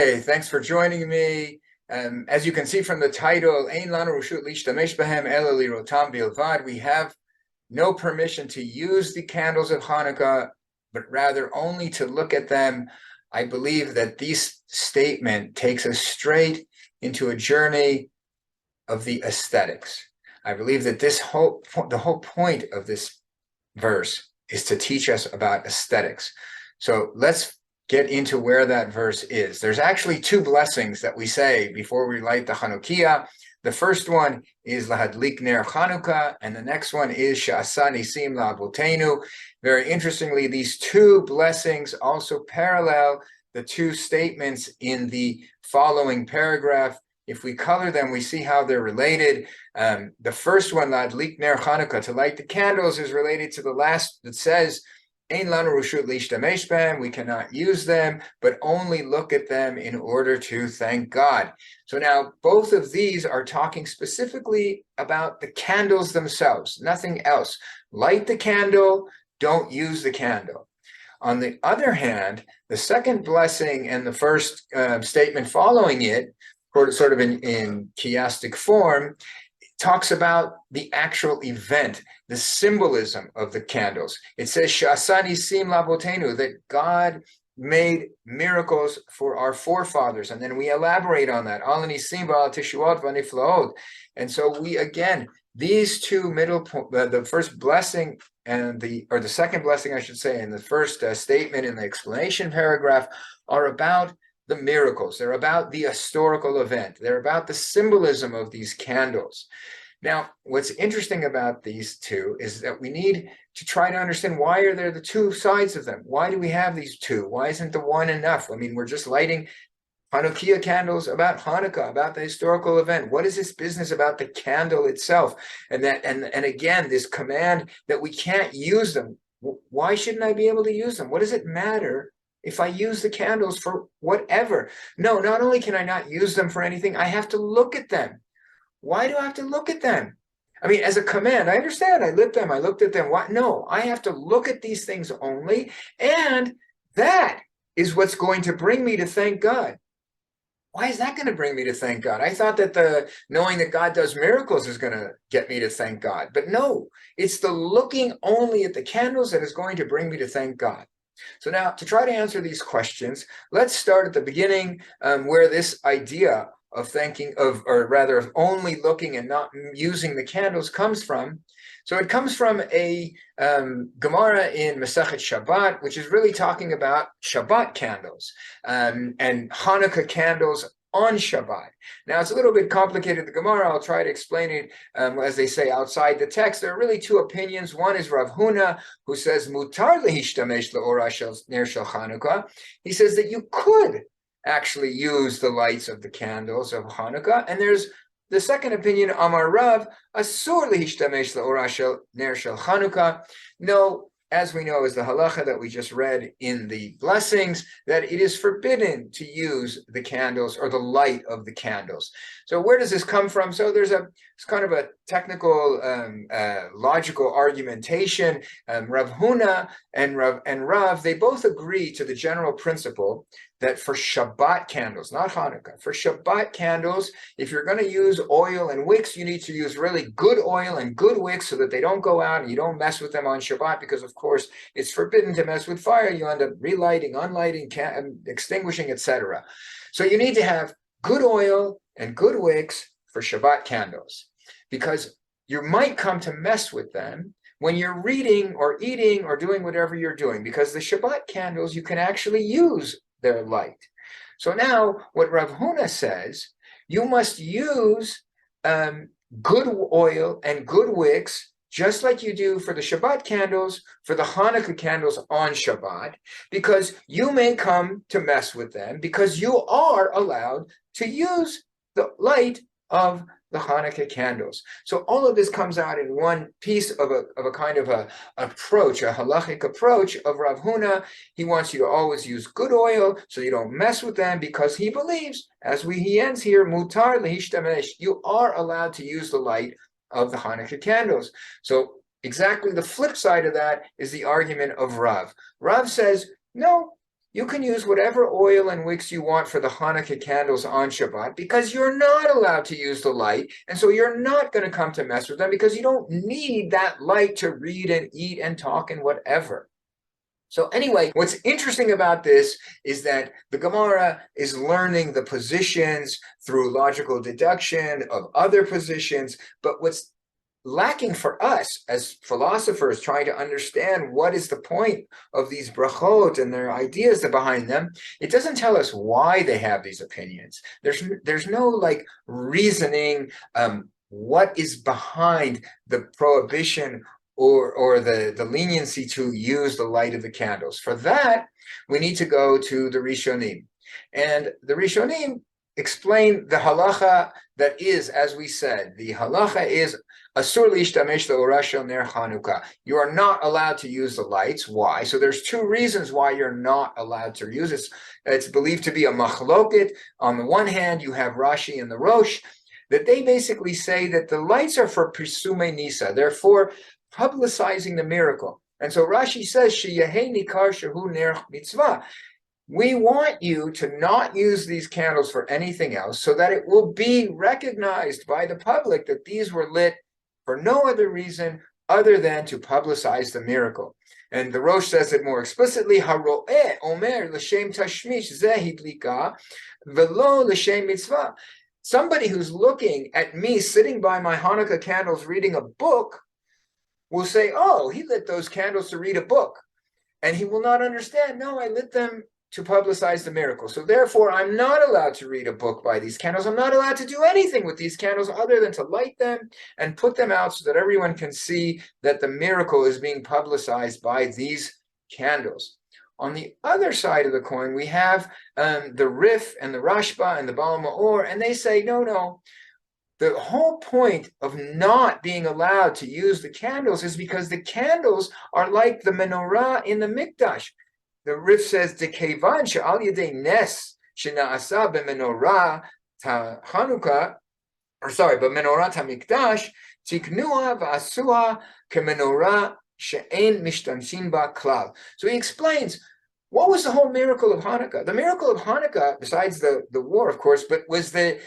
Hey, thanks for joining me. As you can see from the title, Ein lanu reshut l'ishtamesh behem ela leraoutan bלבד, we have no permission to use the candles of Hanukkah, but rather only to look at them. I believe that this statement takes us straight into a journey of the aesthetics. I believe that the whole point of this verse is to teach us about aesthetics. So let's get into where that verse is. There's actually two blessings that we say before we light the Hanukah. The first one is lahadlik ner Hanukah, and the next one is שהסיבה לראותן. Very interestingly, these two blessings also parallel the two statements in the following paragraph. If we color them, we see how they're related. The first one, lahadlik ner Hanukah, to light the candles, is related to the last that says, Ein lanu reshut l'ishtamesh behem, we cannot use them, but only look at them in order to thank God. So now both of these are talking specifically about the candles themselves, nothing else. Light the candle, don't use the candle. On the other hand, the second blessing and the first statement following it, sort of in chiastic form, talks about the actual event, the symbolism of the candles. It says, שהסיבה לראותן, that God made miracles for our forefathers. And then we elaborate on that. And so we, again, these two middle, the first blessing and the second blessing, I should say, and the first statement in the explanation paragraph are about the miracles. They're about the historical event. They're about the symbolism of these candles. Now, what's interesting about these two is that we need to try to understand, why are there the two sides of them? Why do we have these two? Why isn't the one enough? I mean, we're just lighting Hanukah candles about Hanukkah, about the historical event. What is this business about the candle itself? And again, this command that we can't use them. Why shouldn't I be able to use them? What does it matter if I use the candles for whatever? No, not only can I not use them for anything, I have to look at them. Why do I have to look at them? I mean, as a command, I understand. I lit them. I looked at them. What? No, I have to look at these things only. And that is what's going to bring me to thank God. Why is that going to bring me to thank God? I thought that knowing that God does miracles is going to get me to thank God. But no, it's the looking only at the candles that is going to bring me to thank God. So now, to try to answer these questions, let's start at the beginning, where this idea of only looking and not using the candles comes from. So it comes from a Gemara in Masechet Shabbat, which is really talking about Shabbat candles and Hanukkah candles on Shabbat. Now, it's a little bit complicated, the Gemara. I'll try to explain it, as they say, outside the text. There are really two opinions. One is Rav Huna, who says, Mutar להשתמש לאורה של נר של Hanukah. He says that you could actually use the lights of the candles of Hanukkah. And there's the second opinion, Amar Rav, asur להשתמש לאורה של נר של Hanukah. No, as we know, is the halacha that we just read in the blessings, that it is forbidden to use the candles or the light of the candles. So where does this come from? So it's kind of a technical, logical argumentation. Rav Huna and Rav, they both agree to the general principle that for Shabbat candles, not Hanukkah, for Shabbat candles, if you're going to use oil and wicks, you need to use really good oil and good wicks so that they don't go out and you don't mess with them on Shabbat, because of course it's forbidden to mess with fire. You end up relighting, unlighting, extinguishing, etc. So you need to have good oil and good wicks for Shabbat candles, because you might come to mess with them when you're reading or eating or doing whatever you're doing, because the Shabbat candles, you can actually use their light. So what Rav Huna says, you must use good oil and good wicks, just like you do for the Shabbat candles, for the Hanukkah candles on Shabbat, because you may come to mess with them, because you are allowed to use the light of the Hanukkah candles. So all of this comes out in one piece of a kind of a approach, a halachic approach of Rav Huna. He wants you to always use good oil so you don't mess with them, because he believes, he ends here, mutar להשתמש, you are allowed to use the light of the Hanukkah candles. So exactly the flip side of that is the argument of Rav. Rav says, no, you can use whatever oil and wicks you want for the Hanukkah candles on Shabbat, because you're not allowed to use the light, and so you're not going to come to mess with them, because you don't need that light to read and eat and talk and whatever. So anyway, what's interesting about this is that the Gemara is learning the positions through logical deduction of other positions, but what's lacking for us as philosophers trying to understand what is the point of these brachot and their ideas behind them, it doesn't tell us why they have these opinions. There's no like reasoning what is behind the prohibition or the leniency to use the light of the candles. For that, we need to go to the Rishonim. And the Rishonim explain the halacha that is, as we said, the halacha is asur l'ishtamesh le'orah shel ner Hannuka. You are not allowed to use the lights. Why? So there's two reasons why you're not allowed to use it. It's believed to be a machloket. On the one hand, you have Rashi and the Rosh, that they basically say that the lights are for Pirsume Nisa, therefore publicizing the miracle. And so Rashi says, Sheyehei nikar shehu ner mitzvah. We want you to not use these candles for anything else, so that it will be recognized by the public that these were lit for no other reason other than to publicize the miracle. And the Rosh says it more explicitly, Haro'eh omer l'shem tashmish zeh hidlika velo l'shem mitzvah. Somebody who's looking at me sitting by my Hanukkah candles reading a book will say, oh, he lit those candles to read a book. And he will not understand, no, I lit them to publicize the miracle. So therefore, I'm not allowed to read a book by these candles. I'm not allowed to do anything with these candles other than to light them and put them out so that everyone can see that the miracle is being publicized by these candles. On the other side of the coin, we have the Rif and the Rashba and the Baal Ma'or, and they say, no. The whole point of not being allowed to use the candles is because the candles are like the menorah in the Mikdash. The Rif says, "Dekevan she'al yedei nes shena'asa b'menorah Hannuka, b'menorah Hamikdash tiknua v'asuha kemenorah she'en mishtamshin ba klal." So he explains, what was the whole miracle of Hanukkah? The miracle of Hanukkah, besides the war, of course, but was that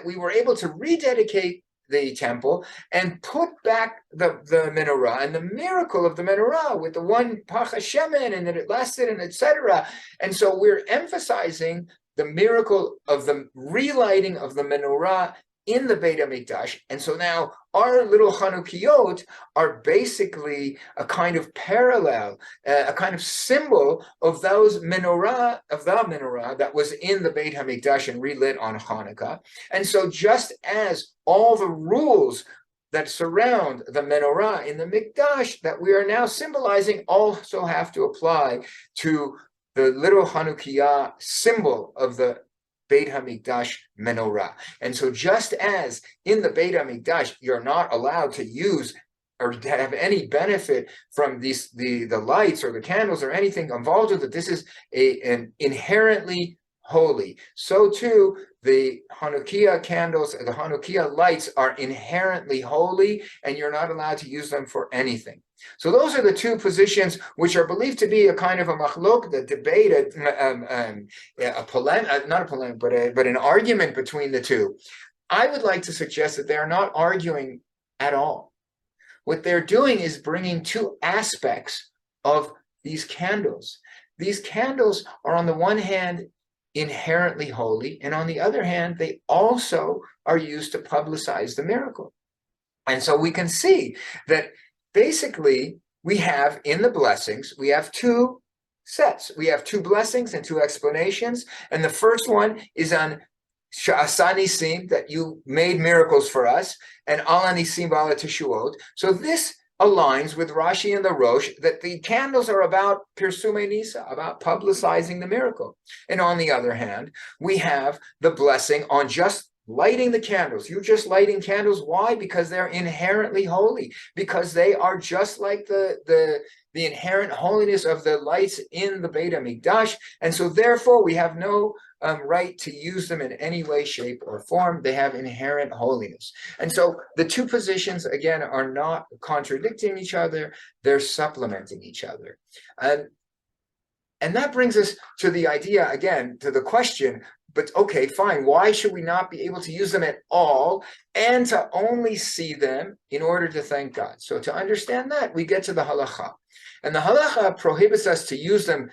we were able to rededicate the temple and put back the menorah, and the miracle of the menorah with the one pach hashemen, and that it lasted, and etc. And so we're emphasizing the miracle of the relighting of the menorah in the Beit HaMikdash. And so now our little Chanukiot are basically a kind of parallel, a kind of symbol of the menorah that was in the Beit HaMikdash and relit on Hanukkah. And so just as all the rules that surround the menorah in the Mikdash that we are now symbolizing also have to apply to the little Chanukiah symbol of the Beit HaMikdash menorah. And so just as in the Beit HaMikdash, you're not allowed to use or to have any benefit from the lights or the candles or anything involved with it, this is an inherently holy. So too, the Hanukkiah candles, the Hanukkiah lights are inherently holy, and you're not allowed to use them for anything. So those are the two positions which are believed to be a kind of a machlok, the debate, a polemic, not a polemic, but an argument between the two. I would like to suggest that they are not arguing at all. What they're doing is bringing two aspects of these candles. These candles are, on the one hand, inherently holy, and on the other hand, they also are used to publicize the miracle. And so we can see that basically we have in the blessings, we have two sets. We have two blessings and two explanations. And the first one is on Sha'asanisim, that you made miracles for us, and Alanisim Bala Teshuot. So this aligns with Rashi and the Rosh that the candles are about Pirsume Nisa, about publicizing the miracle. And on the other hand, we have the blessing on just lighting the candles. You're just lighting candles. Why? Because they're inherently holy, because they are just like the inherent holiness of the lights in the Beit HaMikdash. And so therefore we have no right to use them in any way, shape, or form. They have inherent holiness. And so the two positions, again, are not contradicting each other. They're supplementing each other. And And that brings us to the idea, again, to the question, but okay, fine, why should we not be able to use them at all and to only see them in order to thank God? So to understand that, we get to the halacha. And the halacha prohibits us to use them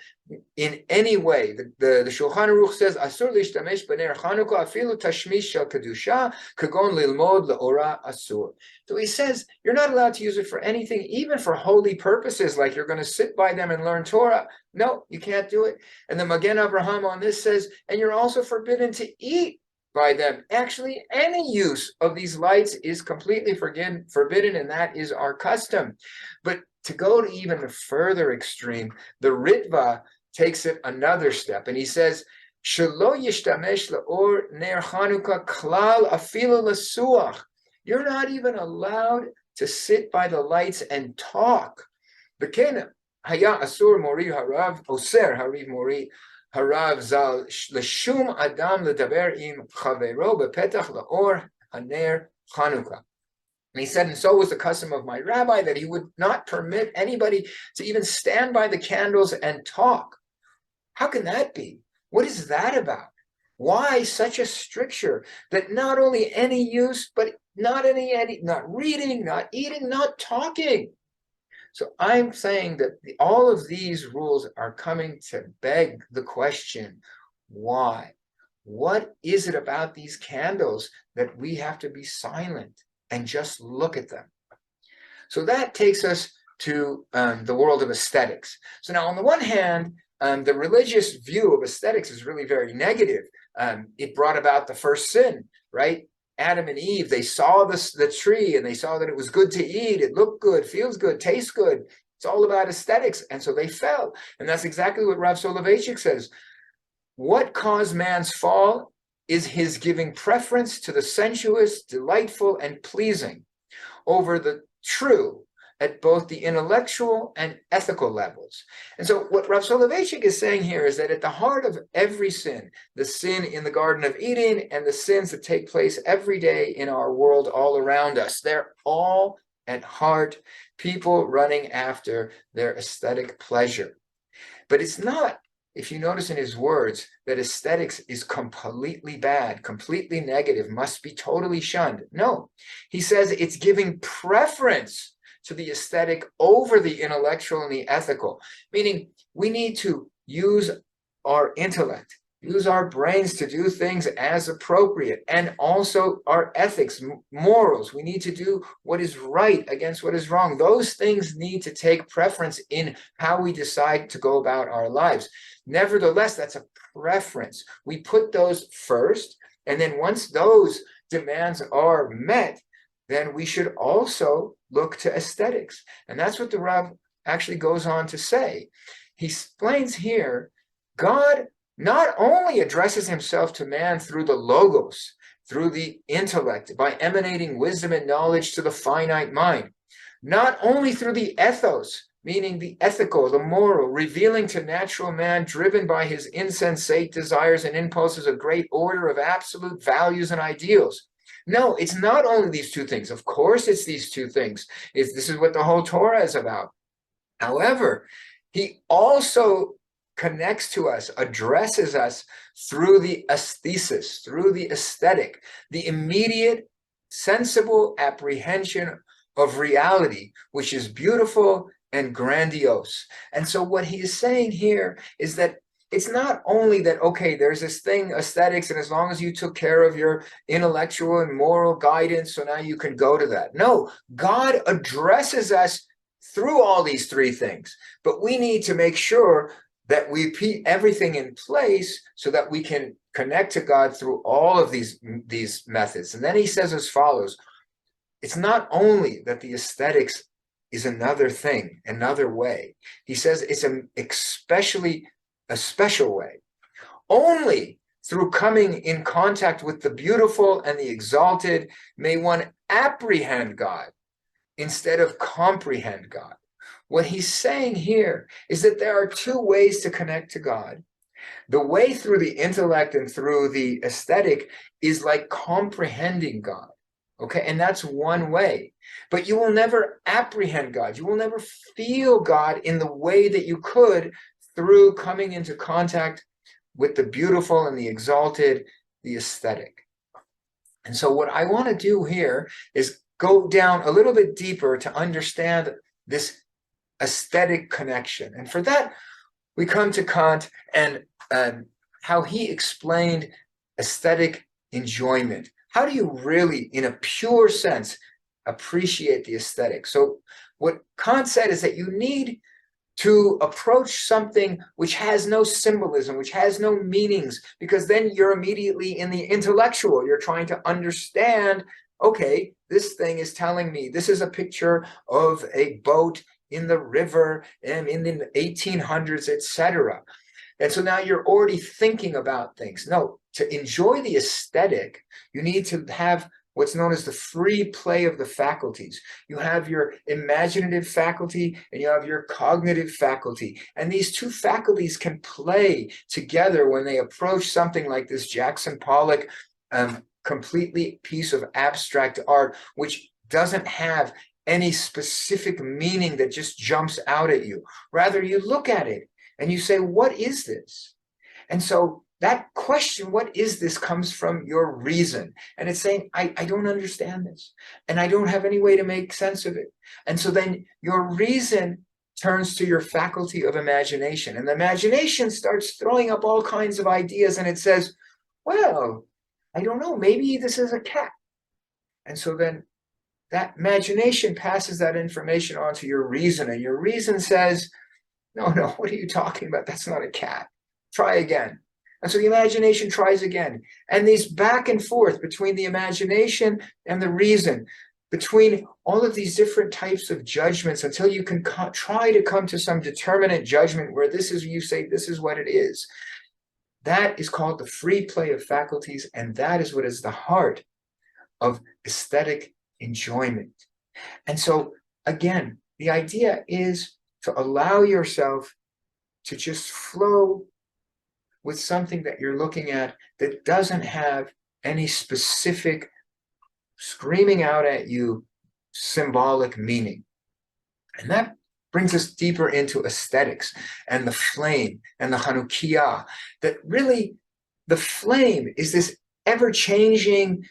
in any way. The Shulchan Aruch says, "Asur l'ishtamesh b'ner Hannuka afilu tashmish shel kedusha kagon lilmod leora asur." So he says you're not allowed to use it for anything, even for holy purposes, like you're going to sit by them and learn Torah. No, you can't do it. And the Magen Avraham on this says, and you're also forbidden to eat by them. Actually, any use of these lights is completely forbidden, and that is our custom. But to go to even a further extreme, the Ritva takes it another step, and he says, "Shelo yishtamesh leor ner Hannuka klal afilu lesuach." You're not even allowed to sit by the lights and talk. B'ken haya asur mori harav oser hariv mori harav zal leshum adam ledaber im chavero bepetach leor haner Hannuka. And he said, and so was the custom of my rabbi, that he would not permit anybody to even stand by the candles and talk. How can that be? What is that about? Why such a stricture that not only any use, but not reading, not eating, not talking? So I'm saying that all of these rules are coming to beg the question, why? What is it about these candles that we have to be silent and just look at them? So that takes us to the world of aesthetics. So now, on the one hand, the religious view of aesthetics is really very negative. It brought about the first sin, right? Adam and Eve, they saw the tree and they saw that it was good to eat. It looked good, feels good, tastes good. It's all about aesthetics. And so they fell. And that's exactly what Rav Soloveitchik says. What caused man's fall is his giving preference to the sensuous, delightful, and pleasing over the true at both the intellectual and ethical levels. And so what Rav Soloveitchik is saying here is that at the heart of every sin, the sin in the Garden of Eden and the sins that take place every day in our world all around us, they're all at heart people running after their aesthetic pleasure. But it's not, if you notice in his words, that aesthetics is completely bad, completely negative, must be totally shunned. No, he says it's giving preference to the aesthetic over the intellectual and the ethical, meaning we need to use our intellect, use our brains to do things as appropriate, and also our ethics, morals. We need to do what is right against what is wrong. Those things need to take preference in how we decide to go about our lives. Nevertheless, that's a preference. We put those first, and then once those demands are met, then we should also look to aesthetics. And that's what the Rav actually goes on to say. He explains here, God not only addresses himself to man through the logos, through the intellect, by emanating wisdom and knowledge to the finite mind, not only through the ethos, meaning the ethical, the moral, revealing to natural man, driven by his insensate desires and impulses, a great order of absolute values and ideals. No, it's not only these two things. Of course, it's these two things. This is what the whole Torah is about. However, he also connects to us, addresses us through the aesthesis, through the aesthetic, the immediate, sensible apprehension of reality, which is beautiful and grandiose. And so what he is saying here is that it's not only that, okay, there's this thing, aesthetics, and as long as you took care of your intellectual and moral guidance, so now you can go to that. No, God addresses us through all these three things, but we need to make sure that we put everything in place so that we can connect to God through all of these methods. And then he says as follows, it's not only that the aesthetics is another thing, another way. He says it's a special way. Only through coming in contact with the beautiful and the exalted may one apprehend God instead of comprehend God. What he's saying here is that there are two ways to connect to God. The way through the intellect and through the aesthetic is like comprehending God. Okay, and that's one way. But you will never apprehend God. You will never feel God in the way that you could through coming into contact with the beautiful and the exalted, the aesthetic. And so what I want to do here is go down a little bit deeper to understand this aesthetic connection. And for that, we come to Kant and how he explained aesthetic enjoyment. How do you really, in a pure sense, appreciate the aesthetic? So what Kant said is that you need to approach something which has no symbolism, which has no meanings, because then you're immediately in the intellectual. You're trying to understand, okay, this thing is telling me, this is a picture of a boat in the river and in the 1800s, etc. And so now you're already thinking about things. No, to enjoy the aesthetic, you need to have what's known as the free play of the faculties. You have your imaginative faculty and you have your cognitive faculty. And these two faculties can play together when they approach something like this Jackson Pollock completely piece of abstract art, which doesn't have any specific meaning that just jumps out at you. Rather, you look at it and you say, what is this? And so that question, what is this, comes from your reason. And it's saying, I don't understand this. And I don't have any way to make sense of it. And so then your reason turns to your faculty of imagination. And the imagination starts throwing up all kinds of ideas. And it says, well, I don't know, maybe this is a cat. And so then that imagination passes that information on to your reason. And your reason says, no, what are you talking about? That's not a cat. Try again. And so the imagination tries again. And these back and forth between the imagination and the reason, between all of these different types of judgments, until you can try to come to some determinate judgment where this is, you say, this is what it is. That is called the free play of faculties. And that is what is the heart of aesthetic enjoyment. And so, again, the idea is to allow yourself to just flow with something that you're looking at that doesn't have any specific screaming out at you symbolic meaning. And that brings us deeper into aesthetics and the flame and the Hannuka, that really the flame is this ever-changing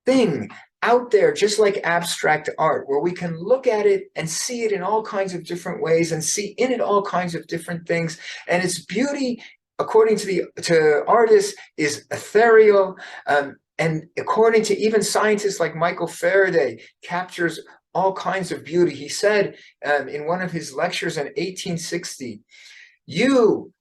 thing out there, just like abstract art, where we can look at it and see it in all kinds of different ways and see in it all kinds of different things. And its beauty, according to artists, is ethereal. And according to even scientists like Michael Faraday, captures all kinds of beauty. He said in one of his lectures in 1860, "You,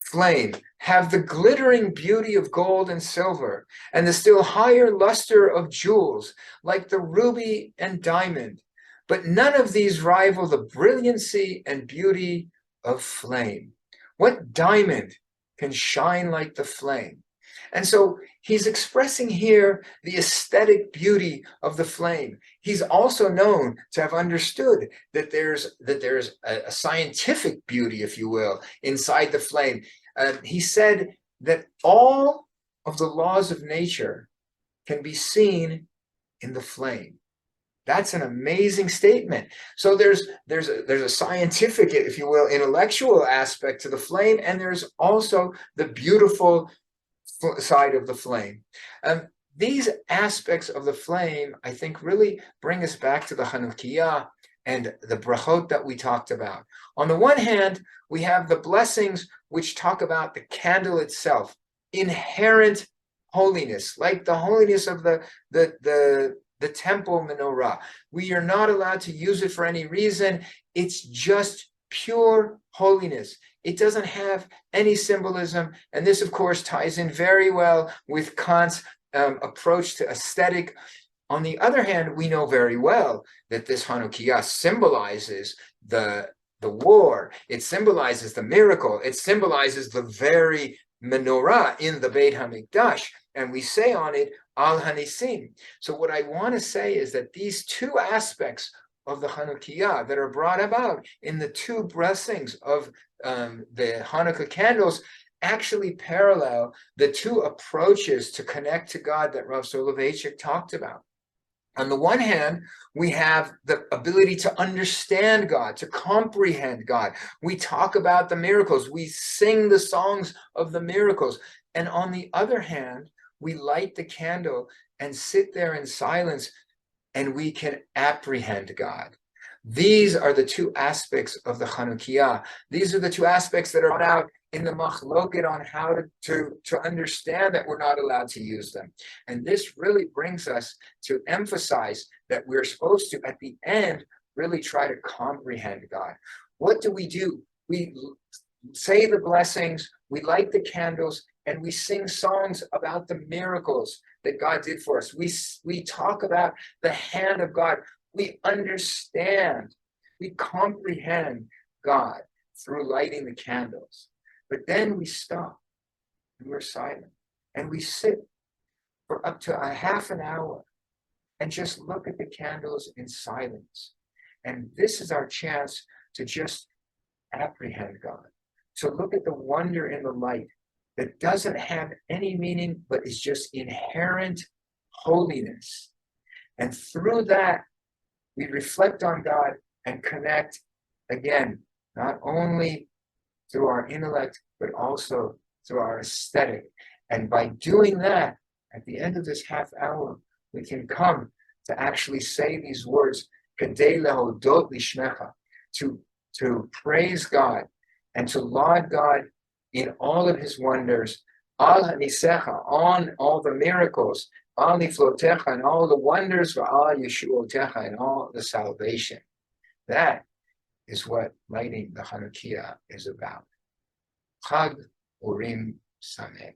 flame, have the glittering beauty of gold and silver, and the still higher luster of jewels, like the ruby and diamond. But none of these rival the brilliancy and beauty of flame. What diamond can shine like the flame?" And so he's expressing here the aesthetic beauty of the flame. He's also known to have understood that there's a scientific beauty, if you will, inside the flame. He said that all of the laws of nature can be seen in the flame. That's an amazing statement. So there's a scientific, if you will, intellectual aspect to the flame, and there's also the beautiful side of the flame. These aspects of the flame, I think, really bring us back to the Hanukkiah and the brachot that we talked about. On the one hand, we have the blessings which talk about the candle itself, inherent holiness, like the holiness of the temple menorah. We are not allowed to use it for any reason. It's just pure holiness. It doesn't have any symbolism. And this, of course, ties in very well with Kant's approach to aesthetic. On the other hand, we know very well that this Hanukkiah symbolizes the war. It symbolizes the miracle. It symbolizes the very menorah in the Beit HaMikdash. And we say on it, Al Hanisim. So what I want to say is that these two aspects of the Hanukkiah that are brought about in the two blessings of the Hanukkah candles actually parallel the two approaches to connect to God that Rav Soloveitchik talked about. On the one hand, we have the ability to understand God, to comprehend God. We talk about the miracles. We sing the songs of the miracles. And on the other hand, we light the candle and sit there in silence, and we can apprehend God. These are the two aspects of the Hanukah. These are the two aspects that are brought out in the machloket on how to understand that we're not allowed to use them. And this really brings us to emphasize that we're supposed to, at the end, really try to comprehend God. What do? We say the blessings, we light the candles, and we sing songs about the miracles that God did for us. We talk about the hand of God. We understand, we comprehend God through lighting the candles. But then we stop and we're silent and we sit for up to a half an hour and just look at the candles in silence. And this is our chance to just apprehend God, to look at the wonder in the light that doesn't have any meaning, but is just inherent holiness. And through that, we reflect on God and connect, again, not only through our intellect, but also through our aesthetic. And by doing that, at the end of this half hour, we can come to actually say these words, Kadei lehodot lishmecha, to praise God and to laud God in all of his wonders, al hanisecha, on all the miracles, al niflotecha, and all the wonders, al yeshuotecha, and all the salvation. That is what lighting the Hanukah is about. Chag Urim Sameach.